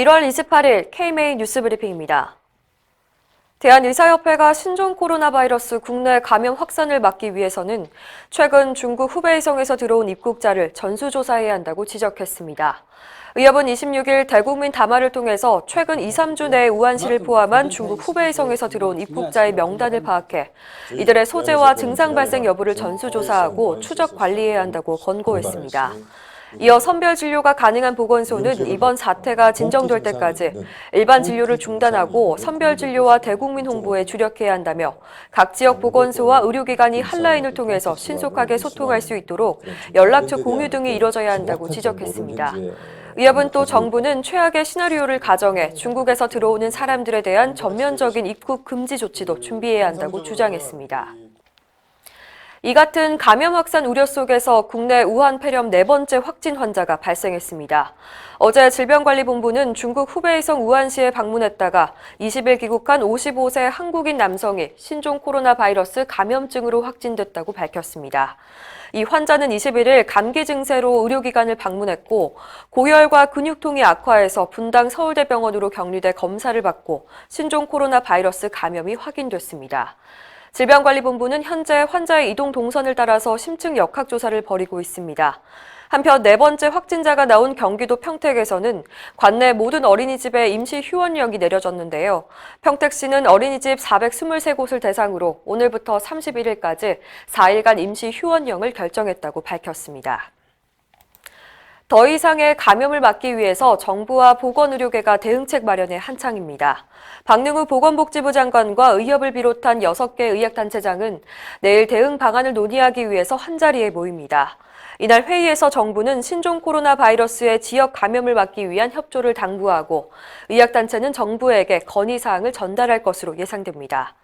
1월 28일 KMA 뉴스브리핑입니다. 대한의사협회가 신종 코로나 바이러스 국내 감염 확산을 막기 위해서는 최근 중국 후베이성에서 들어온 입국자를 전수조사해야 한다고 지적했습니다. 의협은 26일 대국민 담화를 통해서 최근 2, 3주 내에 우한시를 포함한 중국 후베이성에서 들어온 입국자의 명단을 파악해 이들의 소재와 증상 발생 여부를 전수조사하고 추적 관리해야 한다고 권고했습니다. 이어 선별 진료가 가능한 보건소는 이번 사태가 진정될 때까지 일반 진료를 중단하고 선별 진료와 대국민 홍보에 주력해야 한다며 각 지역 보건소와 의료기관이 한라인을 통해서 신속하게 소통할 수 있도록 연락처 공유 등이 이뤄져야 한다고 지적했습니다. 의협은 또 정부는 최악의 시나리오를 가정해 중국에서 들어오는 사람들에 대한 전면적인 입국 금지 조치도 준비해야 한다고 주장했습니다. 이 같은 감염 확산 우려 속에서 국내 우한 폐렴 4번째 확진 환자가 발생했습니다. 어제 질병관리본부는 중국 후베이성 우한시에 방문했다가 20일 귀국한 55세 한국인 남성이 신종 코로나 바이러스 감염증으로 확진됐다고 밝혔습니다. 이 환자는 21일 감기 증세로 의료기관을 방문했고 고열과 근육통이 악화해서 분당 서울대병원으로 격리돼 검사를 받고 신종 코로나 바이러스 감염이 확인됐습니다. 질병관리본부는 현재 환자의 이동 동선을 따라서 심층 역학조사를 벌이고 있습니다. 한편 4번째 확진자가 나온 경기도 평택에서는 관내 모든 어린이집에 임시 휴원령이 내려졌는데요. 평택시는 어린이집 423곳을 대상으로 오늘부터 31일까지 4일간 임시 휴원령을 결정했다고 밝혔습니다. 더 이상의 감염을 막기 위해서 정부와 보건의료계가 대응책 마련에 한창입니다. 박능우 보건복지부 장관과 의협을 비롯한 6개 의학단체장은 내일 대응 방안을 논의하기 위해서 한자리에 모입니다. 이날 회의에서 정부는 신종 코로나 바이러스의 지역 감염을 막기 위한 협조를 당부하고 의학단체는 정부에게 건의사항을 전달할 것으로 예상됩니다.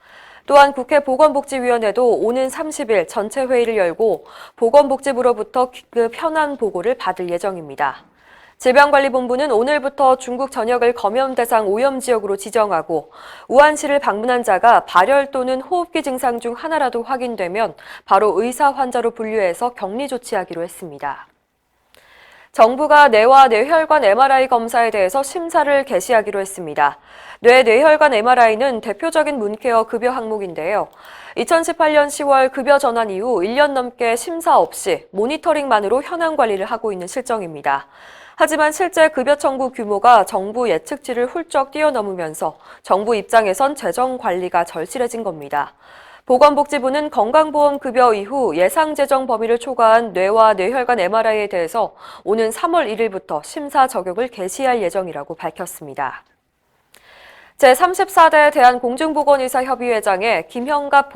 또한 국회 보건복지위원회도 오는 30일 전체 회의를 열고 보건복지부로부터 그 현안 보고를 받을 예정입니다. 질병관리본부는 오늘부터 중국 전역을 검염 대상 오염 지역으로 지정하고 우한시를 방문한 자가 발열 또는 호흡기 증상 중 하나라도 확인되면 바로 의사 환자로 분류해서 격리 조치하기로 했습니다. 정부가 뇌와 뇌혈관 MRI 검사에 대해서 심사를 개시하기로 했습니다. 뇌-뇌혈관 MRI는 대표적인 문케어 급여 항목인데요. 2018년 10월 급여 전환 이후 1년 넘게 심사 없이 모니터링만으로 현황 관리를 하고 있는 실정입니다. 하지만 실제 급여 청구 규모가 정부 예측치를 훌쩍 뛰어넘으면서 정부 입장에선 재정 관리가 절실해진 겁니다. 보건복지부는 건강보험 급여 이후 예상 재정 범위를 초과한 뇌와 뇌혈관 MRI에 대해서 오는 3월 1일부터 심사 적용을 개시할 예정이라고 밝혔습니다. 제34대 대한공중보건의사협의회장에 김형갑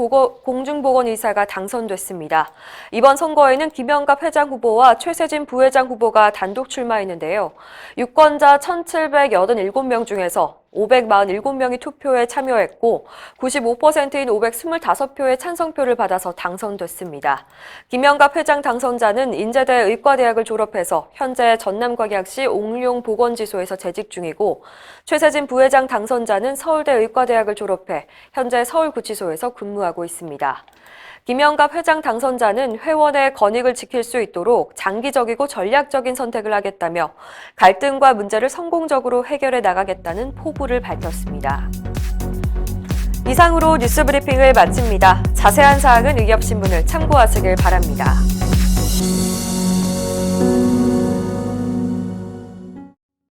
공중보건의사가 당선됐습니다. 이번 선거에는 김형갑 회장 후보와 최세진 부회장 후보가 단독 출마했는데요. 유권자 1,787명 중에서 547명이 투표에 참여했고 95%인 525표의 찬성표를 받아서 당선됐습니다. 김형갑 회장 당선자는 인제대 의과대학을 졸업해서 현재 전남광역시 옥룡보건지소에서 재직 중이고 최세진 부회장 당선자는 서울대 의과대학을 졸업해 현재 서울구치소에서 근무하고 있습니다. 김형갑 회장 당선자는 회원의 권익을 지킬 수 있도록 장기적이고 전략적인 선택을 하겠다며 갈등과 문제를 성공적으로 해결해 나가겠다는 포부를 밝혔습니다. 이상으로 뉴스브리핑을 마칩니다. 자세한 사항은 의협신문을 참고하시길 바랍니다.